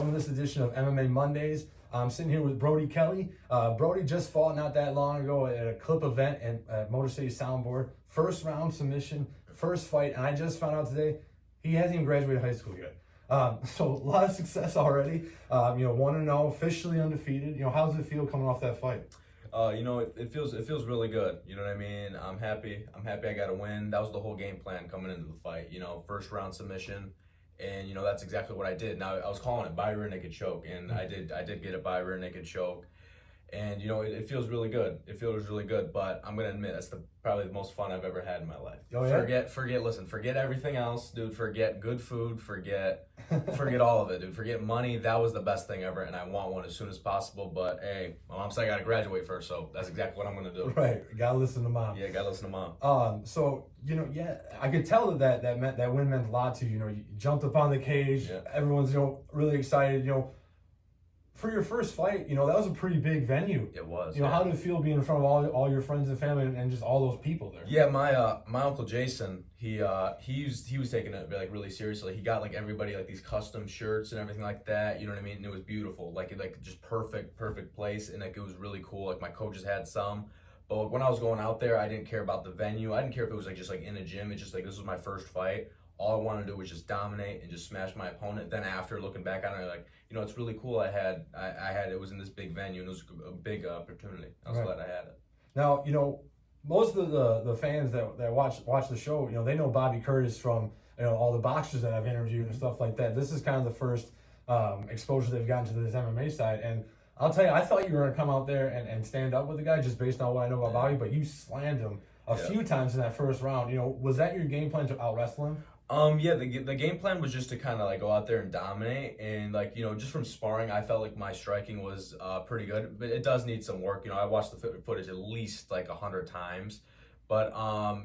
welcome to this edition of MMA Mondays. I'm sitting here with Brody Kelly. Brody just fought not that long ago at a clip event at Motor City Soundboard. First round submission, first fight, and I just found out today he hasn't even graduated high school yet. So a lot of success already. 1-0, officially undefeated. How does it feel coming off that fight? It feels really good. You know what I mean? I'm happy I got a win. That was the whole game plan coming into the fight. First round submission, and that's exactly what I did. Now I was calling it by rear naked choke, and I did get it by rear naked choke, and it feels really good. It feels really good. But I'm gonna admit that's probably the most fun I've ever had in my life. Oh, yeah? Forget everything else, dude. Forget good food. Forget all of it, dude. Forget money. That was the best thing ever, and I want one as soon as possible. But hey, my mom said I gotta graduate first, so that's exactly what I'm gonna do. Right, gotta listen to mom. Yeah, gotta listen to mom. I could tell that win meant a lot to you. You jumped up on the cage. Yeah. Everyone's really excited. For your first fight, that was a pretty big venue. It was. How did it feel being in front of all your friends and family and just all those people there? Yeah, my uncle Jason, he was taking it really seriously. He got everybody these custom shirts and everything like that. You know what I mean? And it was beautiful, just perfect place, and it was really cool. My coaches had some, but when I was going out there, I didn't care about the venue. I didn't care if it was just in a gym. It's just this was my first fight. All I wanted to do was just dominate and just smash my opponent. Then after looking back on it, it's really cool. I had it was in this big venue, and it was a big opportunity. I was glad I had it. Now, most of the fans that watch the show, they know Bobby Curtis from all the boxers that I've interviewed and stuff like that. This is kind of the first exposure they've gotten to this MMA side, and I'll tell you, I thought you were gonna come out there and stand up with the guy just based on what I know about Bobby, but you slammed him a few times in that first round. Was that your game plan to out wrestle him? The game plan was just to kind of go out there and dominate, and just from sparring, I felt like my striking was pretty good, but it does need some work. I watched the footage at least 100 times, but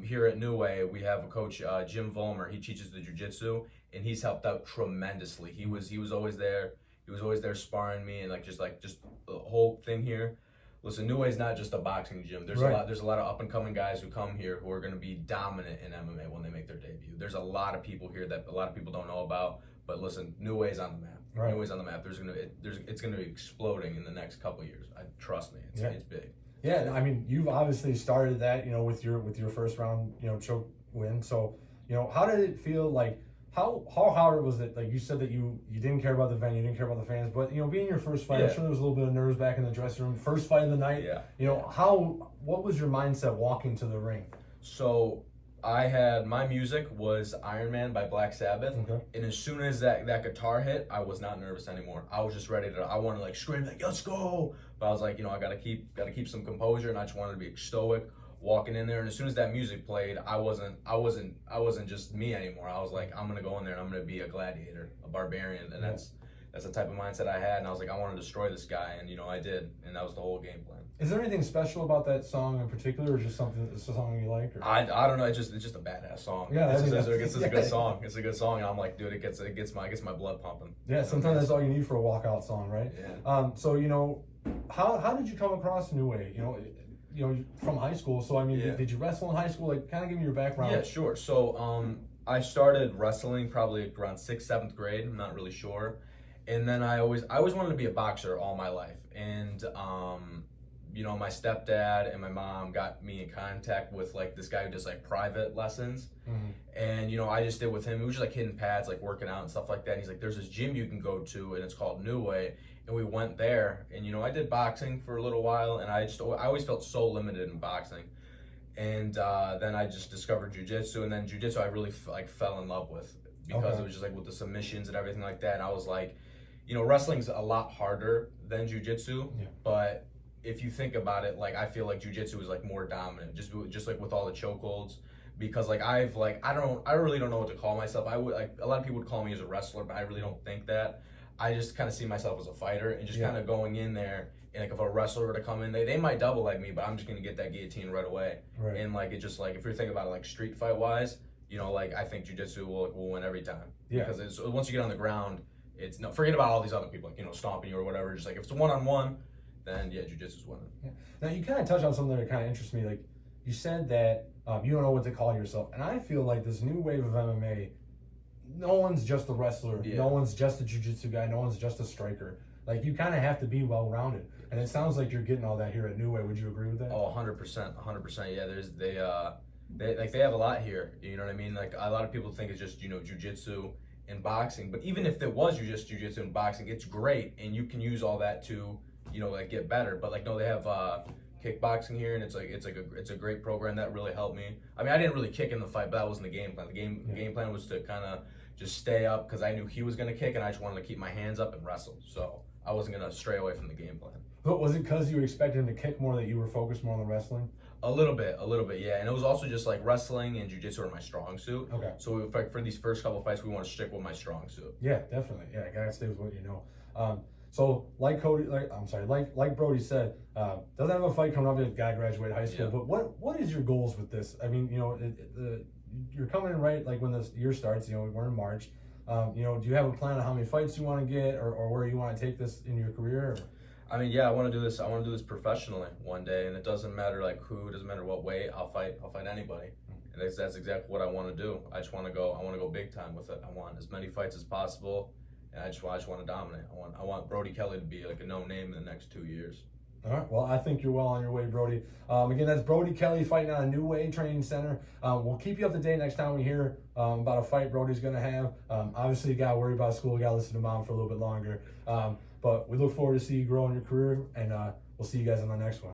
here at New Way we have a coach, Jim Vollmer. He teaches the jiu-jitsu, and he's helped out tremendously. He was always there. He was always there sparring me, and just the whole thing here. Listen, New Way is not just a boxing gym. There's a lot of up and coming guys who come here who are going to be dominant in MMA when they make their debut. There's a lot of people here that a lot of people don't know about. But listen, New Way is on the map. Right. New Way's on the map. It's going to be exploding in the next couple of years. Trust me, it's big. Yeah, I mean, you've obviously started that, with your first round, choke win. So, how did it feel like? How hard was it? You said that you didn't care about the venue, you didn't care about the fans, but being your first fight, I'm sure there was a little bit of nerves back in the dressing room. First fight of the night. Yeah. What was your mindset walking to the ring? So my music was Iron Man by Black Sabbath, and as soon as that guitar hit, I was not nervous anymore. I was just ready to. I wanted to scream let's go, but I was I gotta keep some composure, and I just wanted to be stoic. Walking in there, and as soon as that music played, I wasn't just me anymore. I was I'm gonna go in there and I'm gonna be a gladiator, a barbarian, and that's the type of mindset I had. And I was I want to destroy this guy, and I did, and that was the whole game plan. Is there anything special about that song in particular, or just it's a song you like? Or? I don't know. It's just a badass song. Yeah, it's a good song. It's a good song, and I'm dude, it gets my blood pumping. Yeah, sometimes that's all you need for a walkout song, right? Yeah. So how did you come across New Way? From high school. So did you wrestle in high school? Kind of give me your background. Yeah, sure. So I started wrestling probably around 6th, 7th grade. I'm not really sure. And then I always wanted to be a boxer all my life. And my stepdad and my mom got me in contact with this guy who does private lessons. Mm-hmm. And I just did with him. It was just hitting pads, working out and stuff like that. And he's there's this gym you can go to, and it's called New Way. And we went there, and I did boxing for a little while, and I always felt so limited in boxing. And then I just discovered jiu-jitsu, and then jiu-jitsu I really fell in love with, because it was just with the submissions and everything like that. And I was wrestling's a lot harder than jiu-jitsu, but if you think about it, I feel jiu-jitsu is more dominant, just with all the chokeholds. Because I really don't know what to call myself. I would a lot of people would call me as a wrestler, but I really don't think that. I just kind of see myself as a fighter, and just kind of going in there, and if a wrestler were to come in, they might double me, but I'm just gonna get that guillotine right away. Right. And it just if you're thinking about it street fight wise, I think jiu-jitsu will win every time. Yeah. Because once you get on the ground, it's forget about all these other people stomping you or whatever. Just if it's a one-on-one, then jiu-jitsu's winning. Yeah. Now you kind of touched on something that kind of interests me. You said that you don't know what to call yourself, and I feel this new wave of MMA no one's just a wrestler. Yeah. No one's just a jiu-jitsu guy. No one's just a striker. Like, you kind of have to be well-rounded. And it sounds like you're getting all that here at New Way. Would you agree with that? Oh, 100%, 100%. Yeah, they have a lot here. You know what I mean? Like, a lot of people think it's just, jiu-jitsu and boxing. But even if it was just jiu-jitsu and boxing, it's great, and you can use all that to, like, get better. But like, no, they have kickboxing here, and it's a great program that really helped me. I mean, I didn't really kick in the fight, but that wasn't the game plan. The game plan was to kind of just stay up because I knew he was going to kick, and I just wanted to keep my hands up and wrestle. So I wasn't going to stray away from the game plan. But was it because you were expecting him to kick more that you were focused more on the wrestling? A little bit, yeah. And it was also just like wrestling and jiu-jitsu are my strong suit. Okay. So for these first couple fights, we want to stick with my strong suit. Yeah, definitely. Yeah, gotta stay with what you know. So like Brody said, doesn't have a fight coming up. He's got to graduate high school. Yeah. But what is your goals with this? I mean, you're coming in right like when this year starts. We're in March. Do you have a plan on how many fights you want to get, or where you want to take this in your career? I mean, yeah, I want to do this. I want to do this professionally one day, and it doesn't matter like who, it doesn't matter what weight. I'll fight anybody, and that's exactly what I want to do. I want to go big time with it. I want as many fights as possible, and I just want to dominate. I want Brody Kelly to be like a known name in the next 2 years. All right. Well, I think you're well on your way, Brody. Again, that's Brody Kelly fighting out of New Way Training Center. We'll keep you up to date next time we hear about a fight Brody's going to have. Obviously, you got to worry about school. You got to listen to mom for a little bit longer. But we look forward to see you grow in your career, and we'll see you guys on the next one.